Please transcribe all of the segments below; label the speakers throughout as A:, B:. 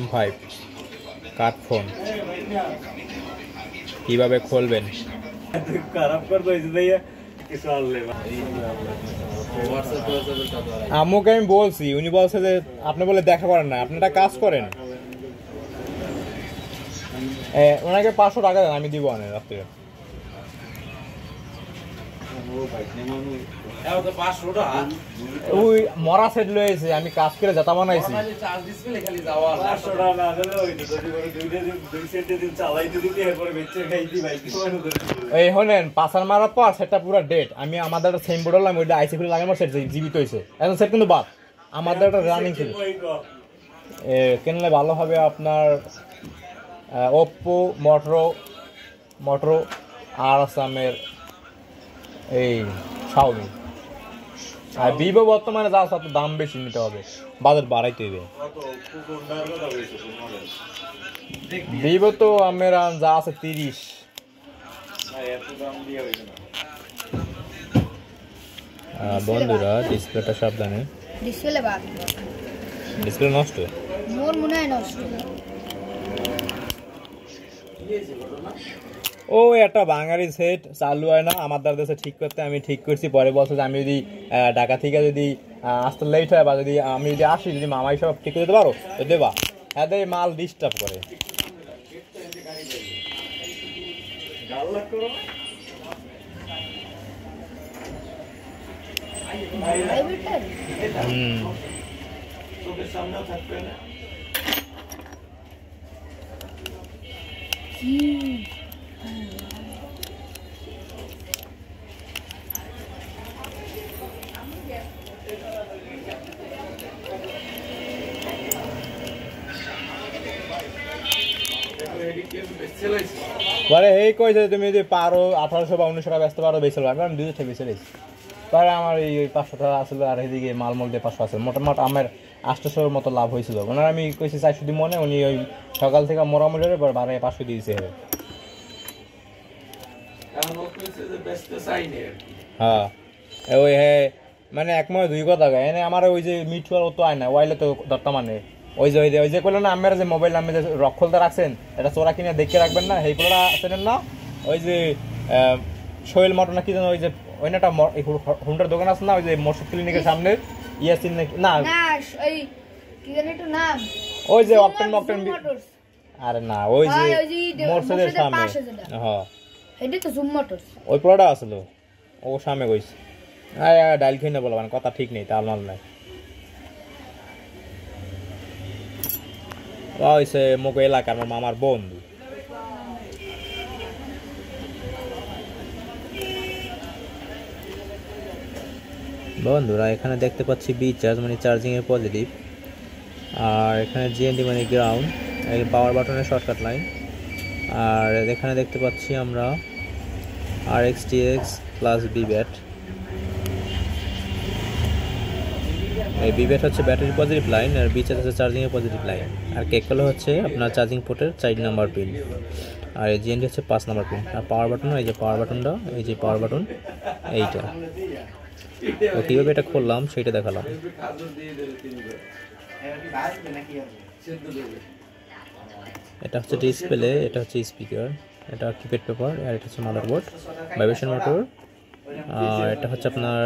A: M5 cut phone কিভাবে খুলবেন?
B: খারাপ করে কইছে ভাইয়া কিছু আনলে
A: আম্মুকে আমি বলছি, উনি বলছে যে আপনি বলে দেখা করেন না, আপনি একটা কাজ করেন, ওনাকে 500 টাকা দেন, আমি দিব না রাত্রে। ওই মরা সেট লয়েছে, আমি কাজ করে যেটা বানাইছি। এই হলেন পাসার মারার পর সেটা পুরো ডেট, আমি আমাদের একটা সেম বোর্ড হলাম, ওইটা আইসি খুলে লাগানোর সেট জীবিত হয়েছে, এখন সেট কিন্তু বাদ, আমাদের একটা রানিং ছিল। কিনলে ভালো হবে আপনার ওপ্পো, মোটরো আর আসামের এই শাওমি। আর ভিভো বর্তমানে যা আছে দাম বেশি নিতে হবে, বাজার বাড়াইতে হবে। ভিভো তো আমার যা আছে 30। বন্ধুরা ডিসপ্লেটা সাবধানে, ডিসপ্লে নষ্ট,
C: মোর মনে হয় নষ্ট।
A: ও একটা বাঙালি সেট চালু হয় না, আমার দ্বারা দেশে ঠিক করতে, আমি ঠিক করছি। পরে বলছে যে আমি যদি ঢাকা থেকে যদি আসতে লেট হয় বা যদি আমি যদি আসি, যদি মামাই সব ঠিক করে দিতে পারো তো দেবা, এদের মাল ডিস্টার্ব করে। পরে এই কইছে তুমি যদি পারো 1800 বা 1900 টাকা বেচতে পারো বেচে আমি 200 টাকা বেচে দিয়েছি। পরে আমার এই 500 টাকা আসলে, আর এদিকে মালমল দিয়ে 500 আছে, মোটামুটি আমার 800 মতো লাভ হয়েছিল। ওনার আমি কইছি 400 দিই মনে, উনি ওই সকাল থেকে মোটামুটি বারে 500 দিয়েছে। হ্যাঁ ওই হ্যাঁ মানে একময় দুই কথা গায় এনে আমার ওই যে মিউচুয়াল তো আয় না, ওয়াইলে তো দরটা মানে ওই যে কইলো না আমার যে মোবাইল নামে যে রক্ষলটা রাখছেন, এটা চোরা কিনে দেখে রাখবেন না, সেইগুলো আছেন না। ওই যে সোহেল মটর না কি জানো, ওই যে ওইনাটা হুন্ডার দোকান আছে না, ওই যে মোটর ক্লিনিকের সামনে ইয়াসিন নাকি না,
C: ওই কি জানি একটু নাম,
A: ওই যে অকটেন আরে না, ওই যে মোটরসাইকেলের সামনে, হ্যাঁ
C: এটা তো জুম মোটরস,
A: ওই পোলাটা আসলো ও সামনে কইছে। হ্যাঁ ডাইল খেয়ে না বলবেন, কথা ঠিক নেই, তার মাল নাই। হয়েছে মুখ এলাকার আমার মামার বন্ধু। বন্ধুরা এখানে দেখতে পাচ্ছি বি চার্জ মানে চার্জিং এর পজিটিভ, আর এখানে জিএনডি মানে গ্রাউন্ড, এই পাওয়ার বাটনের শর্টকাট লাইন। আর এখানে দেখতে পাচ্ছি আমরা RXTX প্লাস বিব্যাট। এই বিব্যাট হচ্ছে ব্যাটারি পজিটিভ লাইন, আর বি চার্জ হচ্ছে চার্জিং এর পজিটিভ লাইন, আর কেকগুলো হচ্ছে আপনার চার্জিং পোর্টের 4 নাম্বার পিন, আর এই জিএনডি হচ্ছে 5 নাম্বার পিন। আর পাওয়ার বাটন, এই যে পাওয়ার বাটনটা, এই যে পাওয়ার বাটন এইটা। তো কীভাবে এটা খুললাম সেইটা দেখালাম। এটা হচ্ছে ডিসপ্লে, এটা হচ্ছে স্পিকার, এটা কিপ্যাড পেপার, আর এটা হচ্ছে মাদারবোর্ড, ভাইব্রেশন মোটর, আর এটা হচ্ছে আপনার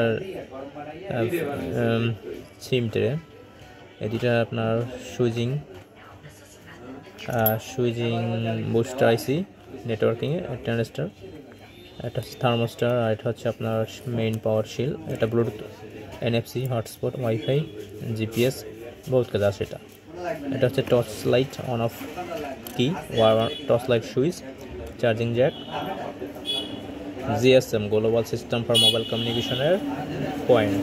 A: সিম ট্রে, এই দুটা আপনার সুইজিং বুস্টার আইসি নেটওয়ার্কিংয়ে ট্রানজিস্টার, এটা হচ্ছে থার্মোস্টার, আর এটা হচ্ছে আপনার মেইন পাওয়ার শিল, এটা Bluetooth, NFC, hotspot, wifi, GPS বহুত কাজ আছে। এটা হচ্ছে টর্চ লাইট অন অফ কি, torch light switch, charging Jack, GSM global system for mobile কমিউনিকেশনের পয়েন্ট।